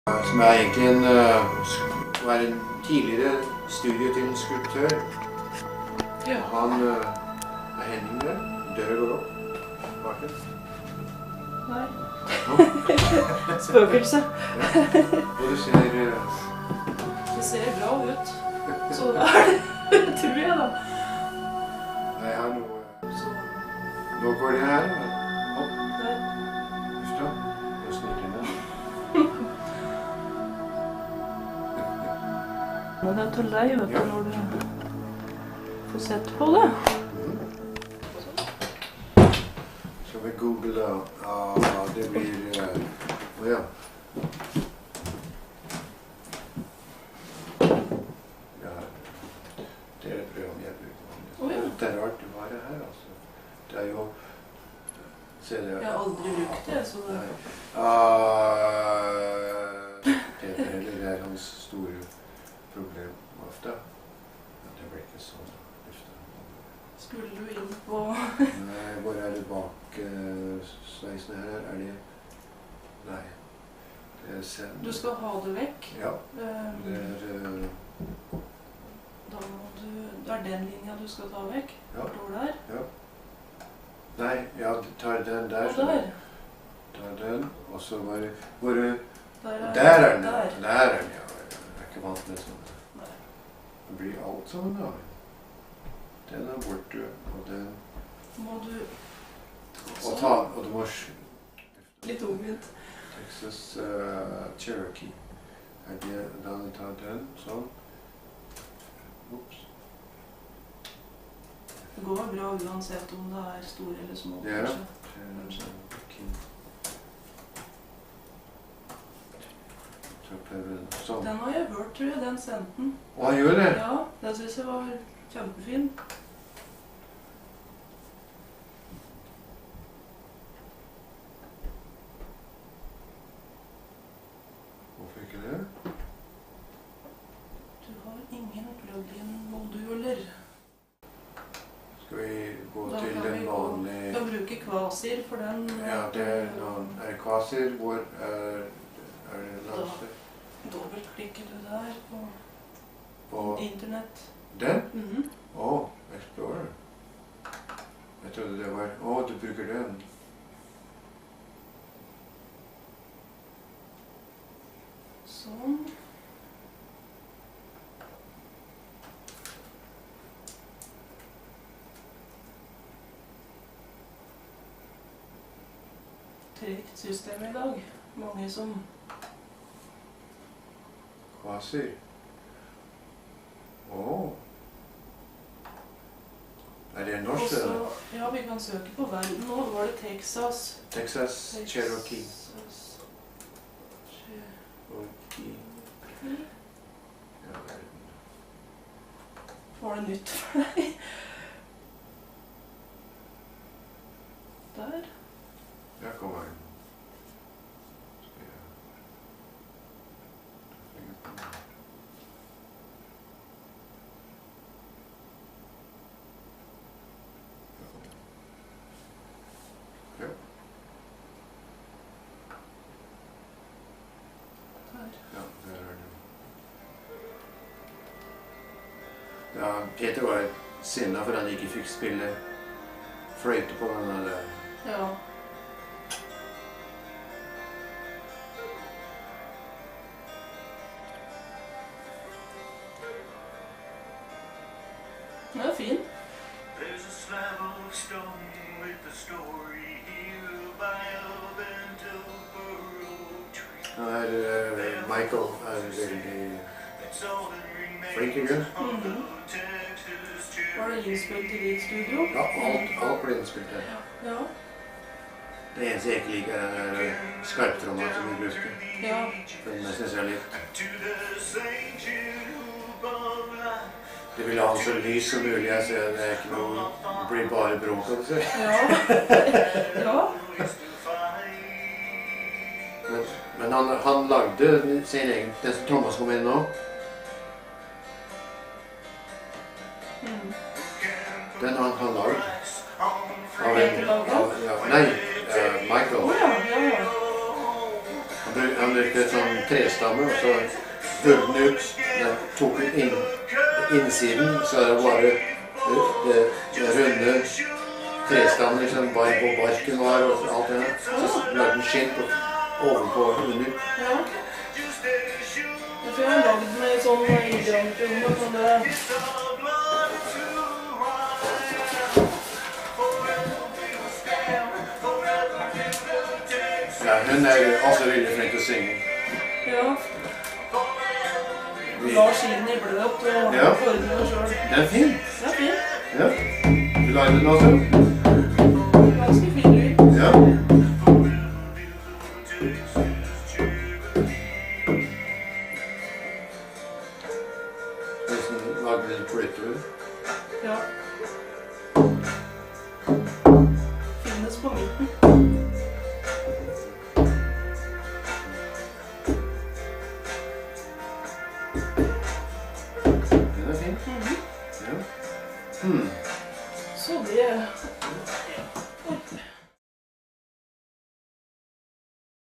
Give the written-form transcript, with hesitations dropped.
Som er egentlig var en tidligere studie til en skulptør. Ja. Han er Henning der. Døra går opp. Baken. Nei. Spøkelse. Ja. Og du ser... Det ser bra ut. Så det er det, tror jeg da. Nei, jeg har noe... Så. Nå går det her. Opp. Der. Husk da. Nå snikker den. Men det er til deg, vet du, når du får sett på det. Så vi googler da. Det blir... ja. Ja. Det er et program jeg bruker. Ja. Det er rart du har det her, altså. Det er jo... Se det. Jeg har aldri brukt det, så det... Det er hans store problem ofte. Det blir ikke sånn ofte. Skulle du inn på... Nei, hvor er det bak sveisen her? Er det... Nei. Det er send. Du skal ha det vekk. Ja. Det er... Da må du... Det er den linja du skal ta vekk. Ja. Står der. Ja. Nei, ja, du tar den der. Og der. Tar den, og så bare... Hvor... Der er den. der. Der er den, ja. Jeg er ikke vant med sånn. Nei. Det blir alt sånn da. Den er borte, og den... Må du... Og du må... Litt omvendt. Texas Cherokee. Er det da du tar den, sånn. Ups. Det går bra uansett om det er store eller små, Ja. kanskje. Sånn. Den har jeg hørt, tror jeg, den sendte den. Å, han gjør det? Ja, den synes jeg var kjempefin. Hvorfor ikke det? Du har ingen plug-in-moduler. Skal vi gå Da til kan den vi vanlige... Du kan bruke kvasir for den. Ja, det er noen... Er det kvasir? Hvor er det lansert? Dobbeltklikker du der på internett. Den? Mhm. Explorer. Jeg trodde det var... du bruker den. Sånn. Tregt system i dag. Mange som... Kvasir. Er det norsk? Også, ja, vi kan søke på verden nå. Var det Texas? Texas Cherokee. Texas Cherokee. Ja, verden. Var det nytt for deg? Der. Ja, kommer den. Ja. Ja, der er den. Ja, Peter var sinna for han ikke fikk spille fløyte på den der. Ja. Den er fin. There's a slab of stone with a story here by a bent burrow tree. Han er Michael er veldig flink, ikke? Var det innspilt i ditt studio? Ja, alt ble innspilt her. Ja. Det eneste jeg ikke liker er skarptromma som vi bruker. Ja. Den synes jeg er litt... Det vil ha så lys som mulig, jeg ser det er ikke noe... Det blir bare bråk av det, ser. Ja. Ja. Men han lagde sin egen... Den tromma som kom inn nå. Den han lagde. Av en... Nei, Michael. Ja. Han brukte en sånn trestamme, og så hugg den ut. Den tok ut innsiden, så er det bare det runde trestammen, liksom, bare på barken var, og alt det her. Så lagde den skinn ovenpå og under. Ja. Jeg har lagd med sånn hydrankrone, sånn det... Ja, hun er også veldig flink til å synge. Ja. La skien i bløt og Ja. ordne det selv. Den er fin. Ja, fint. Ja. Du lagde den også? Ganske fin lyd. Ja. Nesten lagde litt flyttur. Ja. Finnes på midten. Den er fin. Ja. Så det...